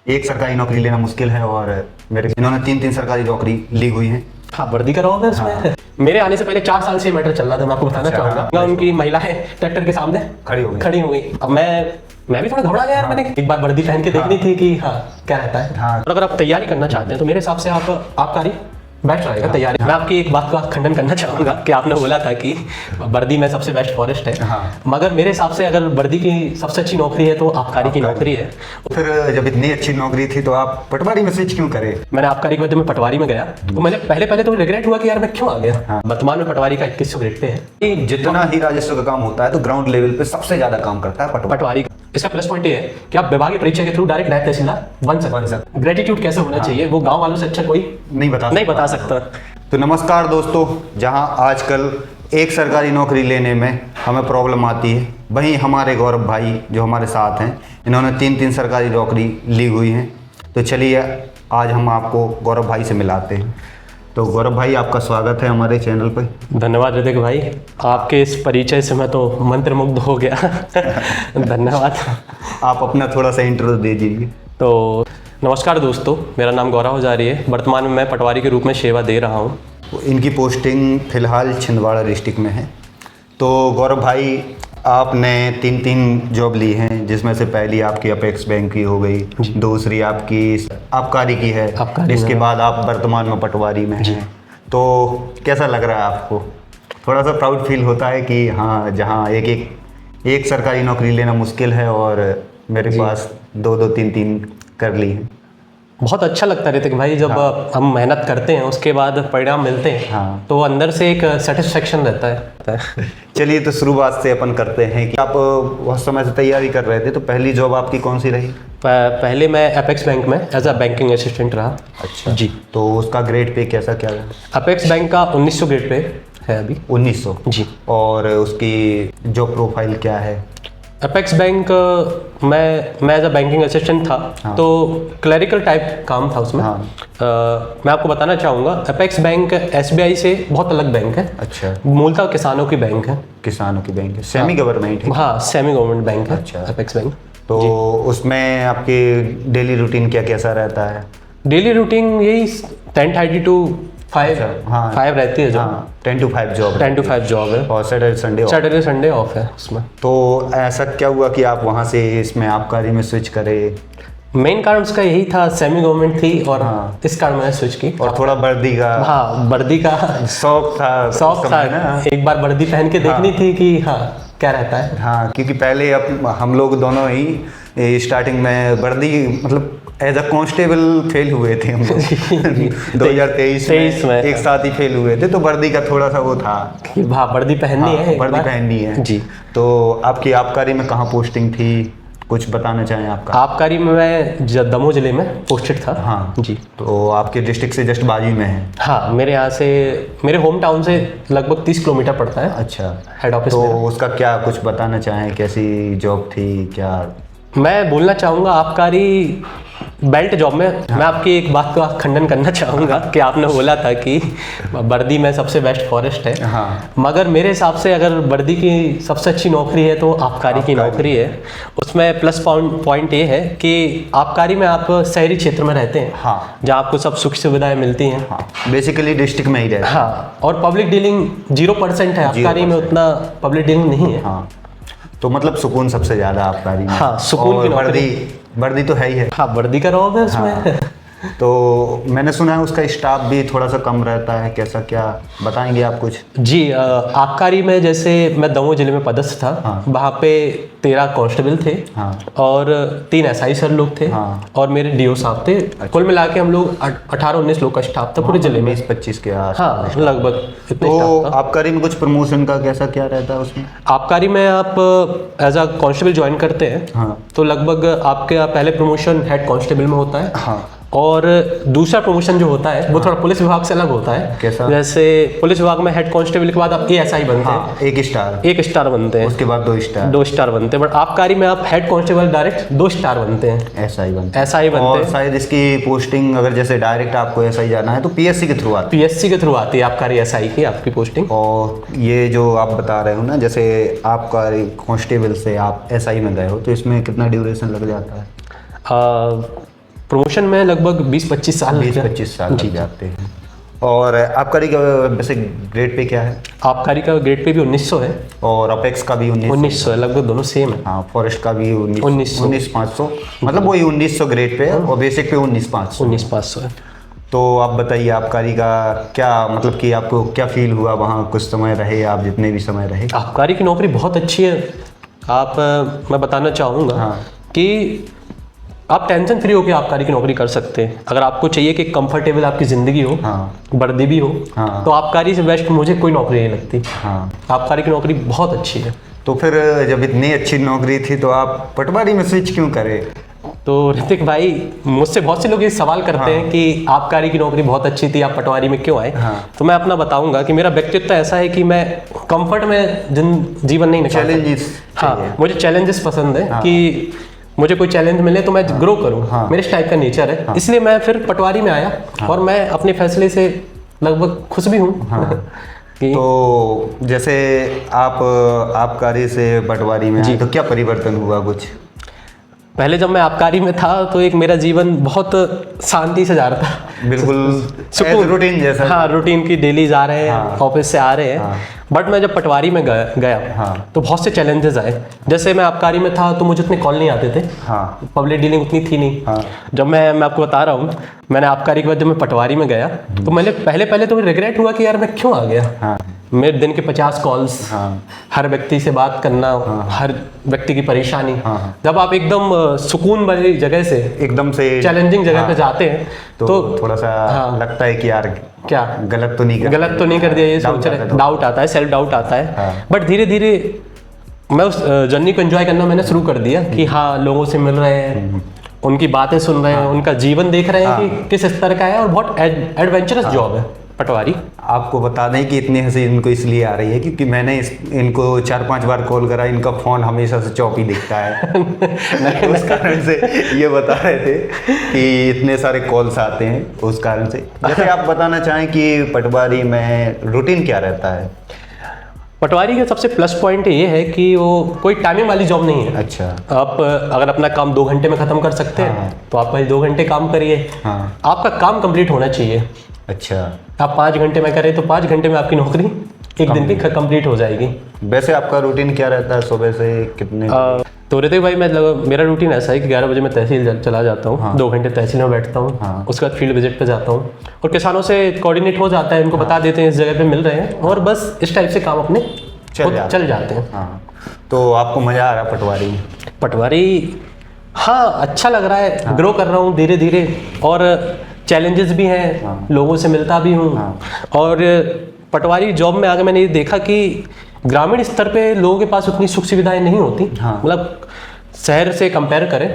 एक सरकारी नौकरी लेना मुश्किल है और मेरे इन्होंने 3 सरकारी नौकरी ली हुई है। हाँ, वर्दी का रहा इसमें। हाँ। मेरे आने से पहले 4 साल से मैटर चल रहा था, मैं आपको बताना चाहूंगा। हाँ। उनकी महिलाएं ट्रैक्टर के सामने खड़ी हो गई। अब मैं भी थोड़ा घबरा गया यार। हाँ। मैंने एक बार वर्दी पहन के देखनी थी कि हाँ क्या रहता है। हाँ। और अगर आप तैयारी करना चाहते हैं तो मेरे हिसाब से आपका बेस्ट रहेगा तैयारी। मैं आपकी एक बात का खंडन करना चाहूंगा कि आपने बोला था कि वर्दी में सबसे बेस्ट फॉरेस्ट है। हाँ। मगर मेरे हिसाब से अगर वर्दी की सबसे अच्छी नौकरी है तो आबकारी की नौकरी है। फिर जब इतनी अच्छी नौकरी थी तो आप पटवारी में स्विच क्यों करे? मैंने आबकारी के वजह में पटवारी में गया तो मैंने पहले तो रिग्रेट हुआ कि यार मैं क्यों आ गया। हाँ। वर्तमान में पटवारी का 2100 ग्रेड पे है। जितना ही राजस्व का काम होता है तो ग्राउंड लेवल पे सबसे ज्यादा काम करता है पटवारी का। इसका प्लस पॉइंट ये है कि आप विभागीय परीक्षा के थ्रू डायरेक्ट नायब तहसीलदार बन सकते। ग्रेटिट्यूड कैसे होना चाहिए वो गांव वालों से अच्छा कोई नहीं बता सकता। तो नमस्कार दोस्तों, जहां आजकल एक सरकारी नौकरी लेने में हमें प्रॉब्लम आती है, वहीं हमारे गौरव भाई जो हमारे साथ हैं, इन्होंने 3 सरकारी नौकरी ली हुई हैं। तो चलिए आज हम आपको गौरव भाई से मिलाते हैं। तो गौरव भाई, आपका स्वागत है हमारे चैनल पर। धन्यवाद ऋतिक भाई, आपके इस परिचय से मैं तो मंत्रमुग्ध हो गया। धन्यवाद। आप अपना थोड़ा सा इंट्रो दे दीजिए। तो नमस्कार दोस्तों, मेरा नाम गौरव हजारी है। वर्तमान में मैं पटवारी के रूप में सेवा दे रहा हूँ। इनकी पोस्टिंग फिलहाल छिंदवाड़ा डिस्ट्रिक्ट में है। तो गौरव भाई, आपने 3 जॉब ली हैं, जिसमें से पहली आपकी अपेक्स बैंक की हो गई, दूसरी आपकी आबकारी की है, इसके बाद आप वर्तमान में पटवारी में हैं। तो कैसा लग रहा है आपको? थोड़ा सा प्राउड फील होता है कि हाँ, जहाँ एक सरकारी नौकरी लेना मुश्किल है और मेरे पास 2 3 कर ली है। बहुत अच्छा लगता है ऋतिक भाई जब हम मेहनत करते हैं उसके बाद परिणाम मिलते हैं। हाँ। तो अंदर से एक सेटिस्फेक्शन रहता है। चलिए, तो शुरुआत से अपन करते हैं कि आप बहुत समय से तैयारी कर रहे थे, तो पहली जॉब आपकी कौन सी रही? पहले मैं अपेक्स बैंक में एज अ बैंकिंग असिस्टेंट रहा। अच्छा जी। तो उसका ग्रेड पे कैसा क्या है? अपेक्स बैंक का 1900 ग्रेड पे है अभी। 1900? जी। और उसकी जॉब प्रोफाइल क्या है? अपेक्स बैंक मैं एज अ बैंकिंग असिस्टेंट था। हाँ। तो क्लरिकल टाइप काम था उसमें। हाँ। मैं आपको बताना चाहूँगा, अपेक्स बैंक SBI से बहुत अलग बैंक है। अच्छा। मूलतः किसानों की बैंक है। किसानों की बैंक है, सेमी गवर्नमेंट है। हाँ, सेमी गवर्नमेंट बैंक है। अच्छा। Apex bank. तो उसमें आपकी डेली रूटीन क्या कैसा रहता है? डेली रूटीन यही 10:30 to 5 रहती है। 10 to 5 जॉब। 10 to 5 जॉब है। और सैटरडे संडे ऑफ है उसमें। तो ऐसा क्या हुआ कि आप वहाँ से इसमें आबकारी में स्विच करे? मेन कारण उसका यही था, सेमी गवर्नमेंट थी और इस कारण मैंने स्विच की। और थोड़ा वर्दी का। हाँ, वर्दी का शौक था ना। एक बार वर्दी पहन के देखनी थी कि हाँ क्या रहता है। हाँ, क्योंकि पहले हम लोग दोनों ही स्टार्टिंग में वर्दी मतलब एज अ कांस्टेबल फेल हुए थे हम लोग। 2023 में एक साथ ही फेल हुए थे। तो वर्दी का थोड़ा सा वो था कि वर्दी पहननी है। वर्दी पहननी है जी। तो आपकी आबकारी में कहाँ पोस्टिंग थी, कुछ बताना चाहें आपका? आबकारी में मैं दमोह जिले में पोस्टेड था। हाँ जी। तो आपके डिस्ट्रिक्ट से जस्ट बाजू में है? हाँ, मेरे यहाँ से, मेरे होम टाउन से लगभग 30 किलोमीटर पड़ता है। अच्छा। Head office. तो उसका क्या कुछ बताना चाहें, कैसी जॉब थी क्या? मैं बोलना चाहूँगा, आबकारी बेल्ट जॉब में मैं आपकी एक बात का खंडन करना चाहूँगा कि आपने बोला था कि वर्दी में सबसे बेस्ट फॉरेस्ट है। हाँ। मगर मेरे हिसाब से अगर वर्दी की सबसे अच्छी नौकरी है तो आबकारी की नौकरी है। उसमें प्लस पॉइंट ये है कि आबकारी में आप शहरी क्षेत्र में रहते हैं। हाँ। जहाँ आपको सब सुख सुविधाएं मिलती हैं। हाँ। बेसिकली डिस्ट्रिक्ट में ही रहते हैं। हाँ, और पब्लिक डीलिंग 0% है आबकारी में, उतना पब्लिक डीलिंग नहीं है। हाँ। तो मतलब सुकून सबसे ज्यादा आबकारी में। हाँ, सुकून की नौकरी। वर्दी तो है ही है। हाँ, वर्दी का रौब है उसमें। हाँ। तो मैंने सुना है उसका स्टाफ भी थोड़ा सा कम रहता है, कैसा क्या बताएंगे आप कुछ? जी, आबकारी में जैसे मैं दमोह जिले में पदस्थ था। हाँ। वहाँ पे 13 कांस्टेबल थे। हाँ। और 3 SI सर लोग थे। हाँ। और मेरे DO साहब थे। अच्छा। कुल मिला के हम लोग 18-19 लोग का स्टाफ था पूरे जिले में। 20-25 के आसपास। हाँ, लगभग इतने तो आबकारी में कुछ प्रमोशन का कैसा क्या रहता है उसमें? आबकारी में आप एज अ कांस्टेबल ज्वाइन करते हैं। हाँ। तो लगभग आपके पहले प्रमोशन हेड कांस्टेबल में होता है। हाँ। और दूसरा प्रमोशन जो होता है वो थोड़ा पुलिस विभाग से अलग होता है। कैसा? जैसे पुलिस विभाग में हेड कांस्टेबल के बाद आप ASI बनते हैं। 1 स्टार बनते हैं। उसके बाद 2 स्टार बनते हैं। बट आबकारी में आप हेड कांस्टेबल डायरेक्ट 2 स्टार बनते हैं। SI बनते हैं। और शायद इसकी पोस्टिंग अगर जैसे डायरेक्ट आपको SI जाना है तो PSC के थ्रू आती है आबकारी SI की आपकी पोस्टिंग। और ये जो आप बता रहे हो ना, जैसे आबकारी कांस्टेबल से आप SI में गए हो, तो इसमें कितना ड्यूरेशन लग जाता है? प्रमोशन में लगभग 20-25 साल 20-25 साल लग जाते हैं। और आबकारी का वैसे ग्रेड पे क्या है? आबकारी का ग्रेड पे भी 1900 है और अपेक्स का भी 1900 है, लगभग दोनों सेम है। हाँ, फॉरेस्ट का भी 1900 19,500, मतलब वही 1900 ग्रेड पे है और बेसिक पे 19,500 19,500 है। तो आप बताइए आबकारी का क्या, मतलब कि आपको क्या फील हुआ वहाँ कुछ समय रहे आप, जितने भी समय रहे? आबकारी की नौकरी बहुत अच्छी है। मैं बताना चाहूँगा कि आप टेंशन फ्री होकर आबकारी की नौकरी कर सकते हैं। अगर आपको चाहिए कि कंफर्टेबल आपकी ज़िंदगी हो, वर्दी भी हो, तो आबकारी से बेस्ट मुझे कोई नौकरी नहीं लगती। आबकारी की नौकरी बहुत अच्छी है। तो फिर जब इतनी अच्छी नौकरी थी तो आप पटवारी में स्विच क्यों करे? तो ऋतिक भाई, मुझसे बहुत से लोग ये सवाल करते हैं कि आबकारी की नौकरी बहुत अच्छी थी, आप पटवारी में क्यों आए? तो मैं अपना बताऊंगा कि मेरा व्यक्तित्व ऐसा है कि मैं कंफर्ट में जीवन नहीं निकाल सकता। हाँ, मुझे चैलेंजेस पसंद है कि मुझे कोई चैलेंज मिले तो मैं ग्रो करूं। मेरे इस टाइप का नेचर है, इसलिए मैं फिर पटवारी में आया और मैं अपने फैसले से लगभग खुश भी हूँ। तो जैसे आप आबकारी से पटवारी में आए तो क्या परिवर्तन हुआ कुछ? पहले जब मैं आबकारी में था तो एक मेरा जीवन बहुत शांति से जा रहा था, बिल्कुल सुकून, रूटीन जैसा। हाँ, रूटीन की डेली जा रहे हैं, ऑफिस से आ रहे हैं। बट मैं जब पटवारी में गया तो बहुत से चैलेंजेस आए। जैसे मैं आबकारी में था तो मुझे उतने कॉल नहीं आते थे, पब्लिक डीलिंग उतनी थी नहीं। जब मैं आपको बता रहा हूँ, मैंने आबकारी के बाद जब मैं पटवारी में गया तो मैंने पहले तो रिग्रेट हुआ कि यार मैं क्यों आ गया। मेरे दिन के 50 कॉल्स, हर व्यक्ति से बात करना, हर व्यक्ति की परेशानी। जब आप एकदम सुकून वाली जगह से एकदम से चैलेंजिंग जगह पे जाते हैं तो थोड़ा सा लगता है कि यार क्या गलत तो नहीं कर दिया, ये सोच रहे, डाउट आता है, सेल्फ डाउट आता है। बट धीरे धीरे मैं उस जर्नी को एंजॉय करना मैंने शुरू कर दिया कि हाँ, लोगों से मिल रहे हैं, उनकी बातें सुन रहे हैं, उनका जीवन देख रहे हैं कि किस स्तर का है। और बहुत एडवेंचरस जॉब है पटवारी। आपको बता दें कि इतनी हंसी इनको इसलिए आ रही है क्योंकि मैंने इनको 4-5 बार कॉल करा, इनका फ़ोन हमेशा से चौप ही दिखता है। उस कारण से ये बता रहे थे कि इतने सारे कॉल्स आते हैं, उस कारण से। जैसे आप बताना चाहें कि पटवारी में रूटीन क्या रहता है? पटवारी का सबसे प्लस पॉइंट ये है कि वो कोई टाइमिंग वाली जॉब नहीं है। अच्छा। आप अगर अपना काम 2 घंटे में ख़त्म कर सकते हैं तो आप पहले 2 घंटे काम करिए। आपका काम कंप्लीट होना चाहिए। अच्छा। आप 5 घंटे में करें तो 5 घंटे में आपकी नौकरी एक दिन की कंप्लीट हो जाएगी। वैसे आपका रूटीन क्या रहता है सुबह से कितने? तो ऋतिक भाई, मेरा रूटीन ऐसा है कि 11 बजे मैं तहसील चला जाता हूँ। 2 घंटे तहसील में बैठता हूँ। उसके बाद फील्ड विजिट पे जाता हूँ और किसानों से कोऑर्डिनेट हो जाता है, उनको बता देते हैं इस जगह पे मिल रहे हैं, और बस इस टाइप से काम अपने चल जाते हैं। तो आपको मज़ा आ रहा है पटवारी? हाँ, अच्छा लग रहा है, ग्रो कर रहा हूँ धीरे धीरे, और चैलेंजेस भी हैं, लोगों से मिलता भी हूँ। और पटवारी जॉब में आगे मैंने ये देखा कि ग्रामीण स्तर पे लोगों के पास उतनी सुख सुविधाएं नहीं होती, मतलब शहर से कंपेयर करें।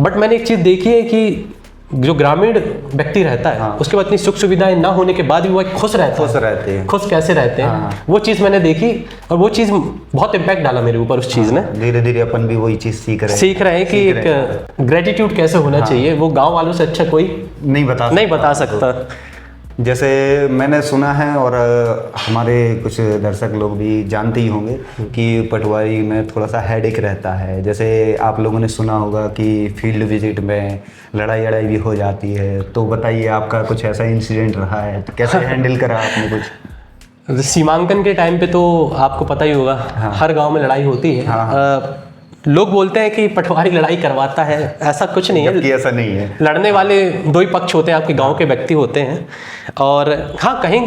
बट मैंने एक चीज़ देखी है कि जो ग्रामीण व्यक्ति रहता है उसके बाद इतनी सुख सुविधाएं ना होने के बाद भी वो खुश रहते हैं। खुश कैसे रहते हैं, वो चीज़ मैंने देखी और वो चीज़ बहुत इम्पैक्ट डाला मेरे ऊपर उस चीज़ ने। धीरे धीरे अपन भी वही चीज़ सीख रहे हैं कि एक ग्रेटिट्यूड कैसे होना चाहिए, वो गाँव वालों से अच्छा कोई नहीं बता सकता। जैसे मैंने सुना है और हमारे कुछ दर्शक लोग भी जानते ही होंगे कि पटवारी में थोड़ा सा हेडेक रहता है। जैसे आप लोगों ने सुना होगा कि फील्ड विजिट में लड़ाई भी हो जाती है। तो बताइए, आपका कुछ ऐसा इंसिडेंट रहा है तो कैसे हैंडल करा आपने कुछ? सीमांकन के टाइम पे तो आपको पता ही होगा, हर गाँव में लड़ाई होती है। लोग बोलते हैं कि पटवारी लड़ाई करवाता है, ऐसा कुछ नहीं है। ऐसा नहीं है। लड़ने वाले 2 ही पक्ष होते हैं, आपके गांव के व्यक्ति होते हैं। और हाँ, कहीं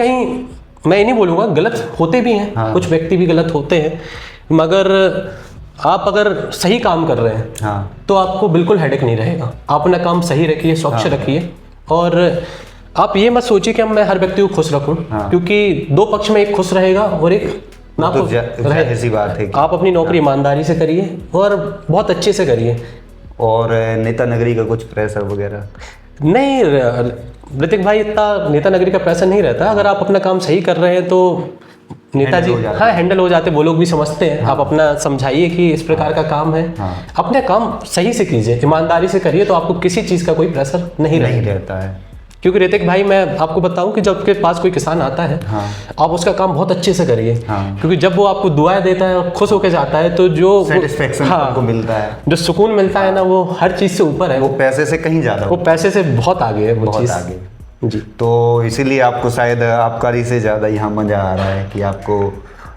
मैं ये नहीं बोलूँगा, गलत होते भी हैं, कुछ व्यक्ति भी गलत होते हैं, मगर आप अगर सही काम कर रहे हैं तो आपको बिल्कुल हेडेक नहीं रहेगा। आप अपना काम सही रखिए, स्वच्छ रखिए, और आप ये मत सोचिए कि मैं हर व्यक्ति को खुश रखूँ, क्योंकि 2 पक्ष में एक खुश रहेगा और एक ना तो ऐसी बात है कि आप अपनी नौकरी ईमानदारी से करिए और बहुत अच्छे से करिए। और नेता नगरी का कुछ प्रेशर वगैरह? नहीं ऋतिक भाई, इतना नेता नगरी का प्रेशर नहीं रहता। अगर आप अपना काम सही कर रहे हैं तो नेताजी हैंडल हो जाते, वो लोग भी समझते हैं। आप अपना समझाइए कि इस प्रकार का काम है, अपने काम सही से कीजिए, ईमानदारी से करिए, तो आपको किसी चीज़ का कोई प्रेशर नहीं रहता है। क्योंकि ऋतिक भाई मैं आपको बताऊं कि जब आपके पास कोई किसान आता है, हाँ। आप उसका काम बहुत अच्छे से करिए। हाँ। क्योंकि जब वो आपको दुआएं देता है और खुश होकर जाता है तो जो सेटिस्फेक्शन आपको मिलता है, जो सुकून मिलता है ना, वो हर चीज से ऊपर है। वो पैसे से कहीं ज्यादा, वो पैसे से बहुत आगे है वो बहुत चीज। आगे। जी। तो इसीलिए आपको शायद आबकारी से ज़्यादा यहाँ मज़ा आ रहा है कि आपको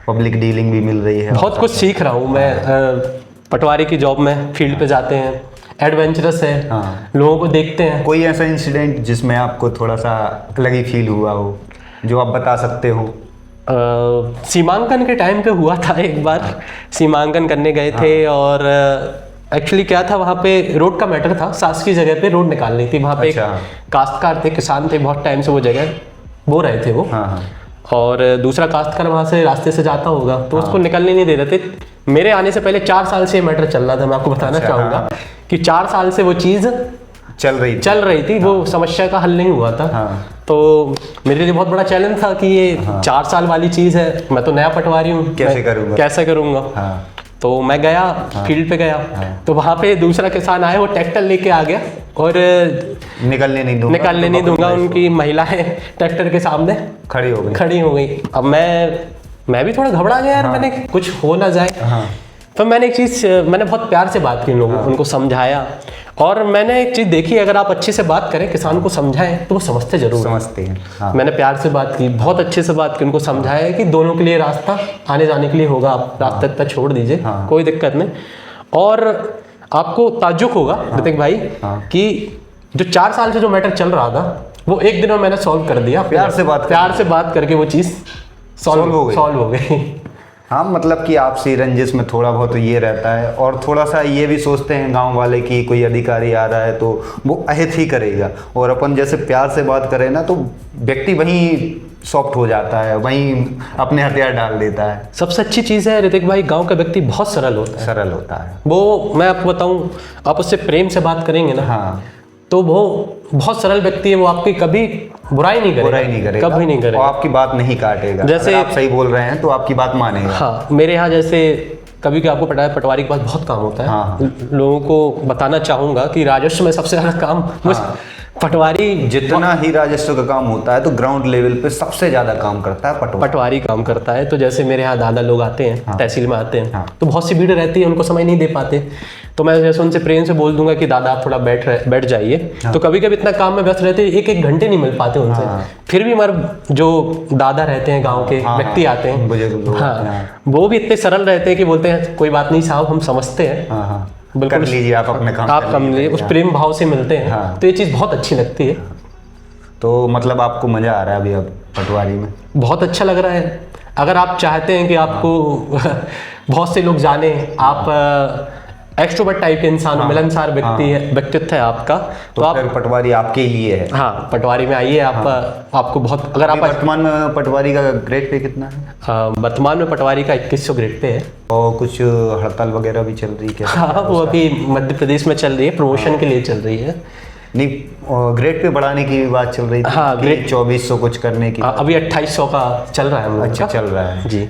पब्लिक डीलिंग भी मिल रही है। बहुत कुछ सीख रहा हूँ मैं। पटवारी की जॉब में फील्ड पे जाते हैं, एडवेंचरस है। हाँ। लोगों को देखते हैं। कोई ऐसा इंसिडेंट जिसमें आपको थोड़ा सा अलग ही फील हुआ हो, जो आप बता सकते हो? सीमांकन के टाइम पे हुआ था एक बार। सीमांकन करने गए थे और एक्चुअली क्या था, वहाँ पे रोड का मैटर था। शासकीय जगह पे रोड निकालनी थी। वहाँ पे एक काश्तकार थे, किसान थे, बहुत टाइम से वो जगह बो रहे थे वो। हाँ। और दूसरा काश्तकार वहाँ से रास्ते से जाता होगा तो उसको निकलने नहीं दे रहे थे। मेरे आने से पहले 4 साल से ये मैटर चल रहा था। मैं आपको बताना चाहूँगा कि 4 साल से वो चीज़ चल रही थी। वो समस्या का हल नहीं हुआ था। हाँ। तो मेरे लिए बहुत बड़ा चैलेंज था कि ये 4 साल वाली चीज़ है, मैं तो नया पटवारी हूँ, कैसे करूँगा। हाँ। तो मैं गया, फील्ड पे गया। तो वहाँ पे दूसरा किसान आया, वो ट्रैक्टर लेके आ गया और निकलने नहीं दूंगा। उनकी महिलाएं ट्रैक्टर के सामने खड़ी हो गई। अब मैं भी थोड़ा घबरा गया यार। मैंने कुछ हो ना जाए। तो मैंने एक चीज़, मैंने बहुत प्यार से बात की उनको समझाया। और मैंने एक चीज़ देखी, अगर आप अच्छे से बात करें, किसान को समझाएं, तो वो समझते हैं। हाँ। मैंने प्यार से बात की, बहुत अच्छे से बात की, उनको समझाया कि दोनों के लिए रास्ता आने जाने के लिए होगा, आप रास्ता तक छोड़ दीजिए। कोई दिक्कत नहीं। और आपको ताज्जुब होगा ऋतिक भाई कि जो 4 साल से जो मैटर चल रहा था, वो एक दिन में मैंने सॉल्व कर दिया। प्यार से बात करके वो चीज़ सॉल्व हो गई। हाँ, मतलब कि आपसी रंजिश में थोड़ा बहुत ये रहता है, और थोड़ा सा ये भी सोचते हैं गांव वाले कि कोई अधिकारी आ रहा है तो वो अहित ही करेगा, और अपन जैसे प्यार से बात करें ना तो व्यक्ति वहीं सॉफ्ट हो जाता है, वहीं अपने हथियार डाल देता है। सबसे अच्छी चीज़ है ऋतिक भाई, गांव का व्यक्ति बहुत सरल होता है। वो मैं आपको बताऊं, आप उससे प्रेम से बात करेंगे ना, हाँ, तो वो बहुत सरल व्यक्ति है। वो आपकी कभी बुराई नहीं करेगा, कभी नहीं करेगा, आपकी बात नहीं काटेगा। जैसे आप सही बोल रहे हैं तो आपकी बात मानेगा। हाँ, मेरे यहाँ जैसे कभी आपको पटवारी के पास बहुत काम होता है। हाँ। लोगों को बताना चाहूँगा कि राजस्व में सबसे ज़्यादा काम पटवारी, जितना ही राजस्व का काम होता है तो ग्राउंड लेवल पे सबसे ज्यादा काम करता है पटवारी काम करता है। तो जैसे मेरे यहाँ दादा लोग आते हैं, तहसील में आते हैं, तो बहुत सी भीड़ रहती है, उनको समय नहीं दे पाते। तो मैं जैसे उनसे प्रेम से बोल दूंगा कि दादा आप थोड़ा बैठ जाइए। तो कभी कभी इतना काम में व्यस्त रहते हैं, एक घंटे नहीं मिल पाते उनसे। फिर भी हमारे जो दादा रहते हैं, गाँव के व्यक्ति आते हैं, हाँ, वो भी इतने सरल रहते हैं कि बोलते हैं कोई बात नहीं साहब, हम समझते हैं, बिल्कुल कर लीजिए, आप अपने काम कर लीजिए। उस प्रेम भाव से मिलते हैं। तो ये चीज़ बहुत अच्छी लगती है। तो मतलब आपको मज़ा आ रहा है अभी अब पटवारी में? बहुत अच्छा लग रहा है। अगर आप चाहते हैं कि आपको बहुत से लोग जाने, आप एक्सट्रोवर्ट टाइप के इंसान, मिलनसार व्यक्तित्व है आपका, तो आप पटवारी आपके लिए है। हाँ, पटवारी में आइए। आपको बहुत, अगर आप वर्तमान में पटवारी का ग्रेड पे कितना है? वर्तमान में पटवारी का 2100 ग्रेड पे है। और कुछ हड़ताल वगैरह भी चल रही है? हाँ, वो अभी मध्य प्रदेश में चल रही है, प्रमोशन के लिए चल रही है। नहीं, ग्रेड पे बढ़ाने की बात चल रही थी। हाँ, ग्रेड 2400 कुछ करने की। अभी 2800 का चल रहा है। अच्छा, चल रहा है जी।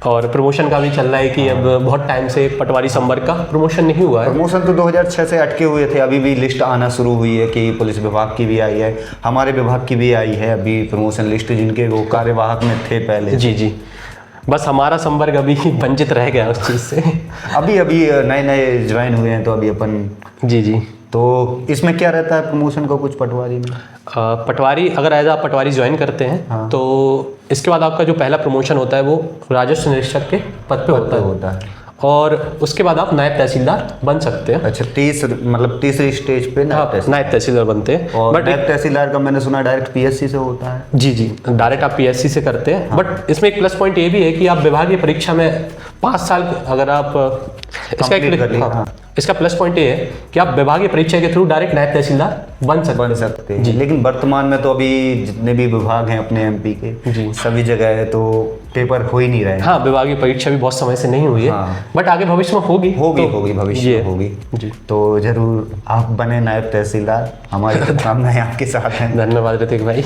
और प्रमोशन का भी चल रहा है कि अब बहुत टाइम से पटवारी संवर्ग का प्रमोशन नहीं हुआ है। प्रमोशन तो 2006 से अटके हुए थे, अभी भी लिस्ट आना शुरू हुई है कि पुलिस विभाग की भी आई है, हमारे विभाग की भी आई है अभी प्रमोशन लिस्ट, जिनके वो कार्यवाहक में थे पहले। जी। बस हमारा संवर्ग अभी वंचित रह गया उस चीज़ से। अभी नए ज्वाइन हुए हैं तो अभी अपन। जी। तो इसमें क्या रहता है प्रमोशन का कुछ पटवारी में? पटवारी, अगर एज आप पटवारी ज्वाइन करते हैं तो इसके बाद आपका जो पहला प्रमोशन होता है वो राजस्व निरीक्षक के पद पे होता है। और उसके बाद आप नायब तहसीलदार बन सकते हैं। अच्छा, तीसरी स्टेज पे नायब तहसीलदार बनते हैं। और नायब तहसीलदार का मैंने सुना डायरेक्ट पीएससी से होता है। जी, डायरेक्ट आप पीएससी से करते हैं। बट इसमें एक प्लस पॉइंट ये भी है कि आप विभागीय परीक्षा में 5 साल, अगर आप इसका प्लस पॉइंट ये है कि आप विभागीय परीक्षा के थ्रू डायरेक्ट नायब तहसीलदार बन सकते हैं। लेकिन वर्तमान में तो अभी जितने भी विभाग हैं अपने एमपी के, सभी जगह है तो पेपर हो ही नहीं रहे हैं। हाँ, विभागीय परीक्षा भी बहुत समय से नहीं हुई है। बट आगे भविष्य में होगी भविष्य में होगी जी। तो जरूर आप बने नायब तहसीलदार, हमारी शुभकामनाएं आपके साथ हैं। धन्यवाद ऋतिक भाई।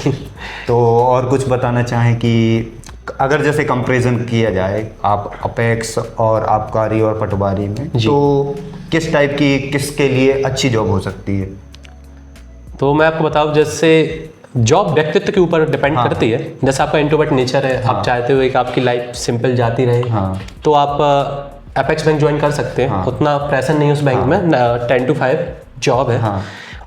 तो और कुछ बताना चाहें कि अगर जैसे कंपैरिजन किया जाए आप अपेक्स और आबकारी और पटवारी में, तो किस टाइप की, किसके लिए अच्छी जॉब हो सकती है? तो मैं आपको बताऊं, जैसे जॉब व्यक्तित्व के ऊपर डिपेंड करती है। जैसे आपका इंट्रोवर्ट नेचर है, आप चाहते हो कि आपकी लाइफ सिंपल जाती रहे, तो आप एपेक्स बैंक ज्वाइन कर सकते हैं। उतना प्रेशर नहीं उस बैंक में, 10 to 5 जॉब है।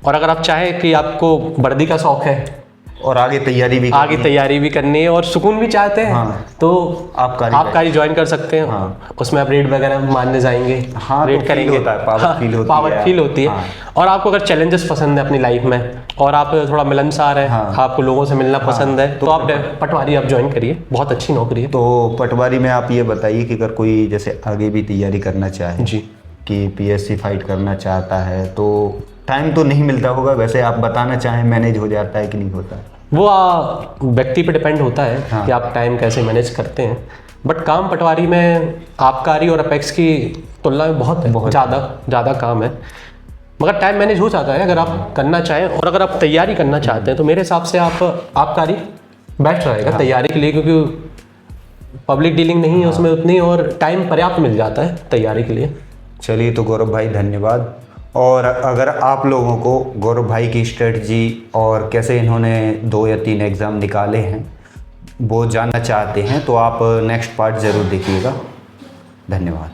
और अगर आप चाहें कि आपको वर्दी का शौक है और आगे तैयारी भी करनी है और सुकून भी चाहते हैं, तो आप कारी ज्वाइन कर सकते हैं। उसमें आप रेट वगैरह मानने जाएंगे, रेट तो करेंगे, पावर फील होती है। और आपको अगर चैलेंजेस पसंद है अपनी लाइफ में और आप थोड़ा मिलनसार है, आपको लोगों से मिलना पसंद है, तो आप पटवारी आप ज्वाइन करिए, बहुत अच्छी नौकरी है। तो पटवारी में आप ये बताइए कि अगर कोई जैसे आगे भी तैयारी करना चाहे जी, कि पीएससी फाइट करना चाहता है, तो टाइम तो नहीं मिलता होगा, वैसे आप बताना चाहें मैनेज हो जाता है कि नहीं होता? वो व्यक्ति पे डिपेंड होता है कि आप टाइम कैसे मैनेज करते हैं। बट काम पटवारी में आबकारी और अपेक्स की तुलना में बहुत ज़्यादा काम है, मगर टाइम मैनेज हो जाता है अगर आप करना चाहें। और अगर आप तैयारी करना चाहते हैं तो मेरे हिसाब से आप आबकारी बेस्ट रहेगा तैयारी के लिए, क्योंकि पब्लिक डीलिंग नहीं है उसमें उतनी और टाइम पर्याप्त मिल जाता है तैयारी के लिए। चलिए, तो गौरव भाई धन्यवाद। और अगर आप लोगों को गौरव भाई की स्ट्रेटजी और कैसे इन्होंने 2 या 3 एग्ज़ाम निकाले हैं वो जानना चाहते हैं, तो आप नेक्स्ट पार्ट ज़रूर देखिएगा। धन्यवाद।